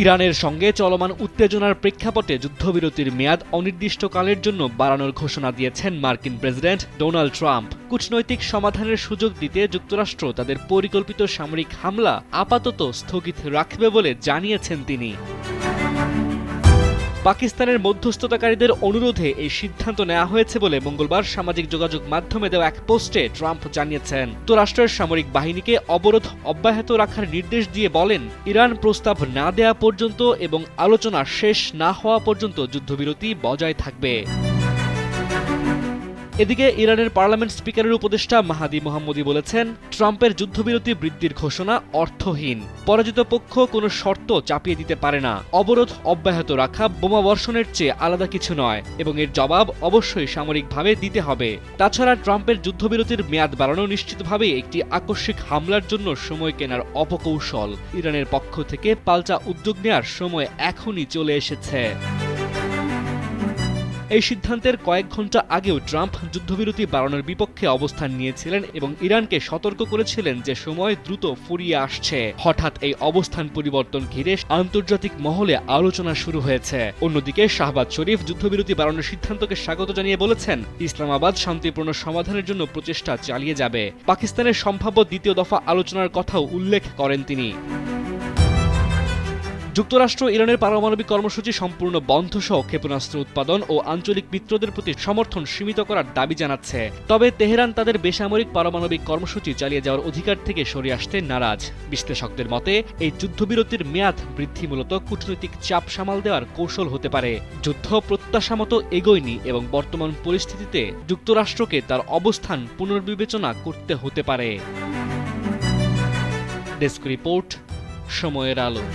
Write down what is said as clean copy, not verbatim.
ইরানের সঙ্গে চলমান উত্তেজনার প্রেক্ষাপটে যুদ্ধবিরতির মেয়াদ অনির্দিষ্টকালের জন্য বাড়ানোর ঘোষণা দিয়েছেন মার্কিন প্রেসিডেন্ট ডোনাল্ড ট্রাম্প। কূটনৈতিক সমাধানের সুযোগ দিতে যুক্তরাষ্ট্র তাদের পরিকল্পিত সামরিক হামলা আপাতত স্থগিত রাখবে বলে জানিয়েছেন তিনি। পাকিস্তানের মধ্যস্থতাকারীদের অনুরোধে এই সিদ্ধান্ত নেওয়া হয়েছে বলে মঙ্গলবার সামাজিক যোগাযোগ মাধ্যমে দেওয়া এক পোস্টে ট্রাম্প জানিয়েছেন। যুক্তরাষ্ট্রের সামরিক বাহিনীকে অবরোধ অব্যাহত রাখার নির্দেশ দিয়ে বলেন, ইরান প্রস্তাব না দেয়া পর্যন্ত এবং আলোচনা শেষ না হওয়া পর্যন্ত যুদ্ধবিরতি বজায় থাকবে। এদিকে ইরানের পার্লামেন্ট স্পিকারের উপদেষ্টা মাহাদি মোহাম্মদী বলেছেন, ট্রাম্পের যুদ্ধবিরতি বৃদ্ধির ঘোষণা অর্থহীন। পরাজিত পক্ষ কোনো শর্ত চাপিয়ে দিতে পারে না। অবরোধ অব্যাহত রাখা বোমাবর্ষণের চেয়ে আলাদা কিছু নয় এবং এর জবাব অবশ্যই সামরিকভাবে দিতে হবে। তাছাড়া ট্রাম্পের যুদ্ধবিরতির মেয়াদ বাড়ানো নিশ্চিতভাবেই একটি আকস্মিক হামলার জন্য সময় কেনার অপকৌশল। ইরানের পক্ষ থেকে পাল্টা উদ্যোগ নেওয়ার সময় এখনই চলে এসেছে। এই সিদ্ধান্তের কয়েক ঘণ্টা আগেও ট্রাম্প যুদ্ধবিরতি বাড়ানোর বিপক্ষে অবস্থান নিয়েছিলেন এবং ইরানকে সতর্ক করেছিলেন যে সময় দ্রুত ফুরিয়ে আসছে। হঠাৎ এই অবস্থান পরিবর্তন ঘিরে আন্তর্জাতিক মহলে আলোচনা শুরু হয়েছে। অন্যদিকে শাহবাজ শরীফ যুদ্ধবিরতি বাড়ানোর সিদ্ধান্তকে স্বাগত জানিয়ে বলেছেন, ইসলামাবাদ শান্তিপূর্ণ সমাধানের জন্য প্রচেষ্টা চালিয়ে যাবে। পাকিস্তানের সম্ভাব্য দ্বিতীয় দফা আলোচনার কথাও উল্লেখ করেন তিনি। যুক্তরাষ্ট্র ইরানের পারমাণবিক কর্মসূচি সম্পূর্ণ বন্ধসহ ক্ষেপণাস্ত্র উৎপাদন ও আঞ্চলিক মিত্রদের প্রতি সমর্থন সীমিত করার দাবি জানাচ্ছে। তবে তেহরান তাদের বেসামরিক পারমাণবিক কর্মসূচি চালিয়ে যাওয়ার অধিকার থেকে সরে আসতে নারাজ। বিশ্লেষকদের মতে, এই যুদ্ধবিরতির মেয়াদ বৃদ্ধি মূলত কূটনৈতিক চাপ সামাল দেওয়ার কৌশল হতে পারে। যুদ্ধ প্রত্যাশামতো এগোয়নি এবং বর্তমান পরিস্থিতিতে যুক্তরাষ্ট্রকে তার অবস্থান পুনর্বিবেচনা করতে হতে পারে। ডেস্ক রিপোর্ট, সময়ের আলো।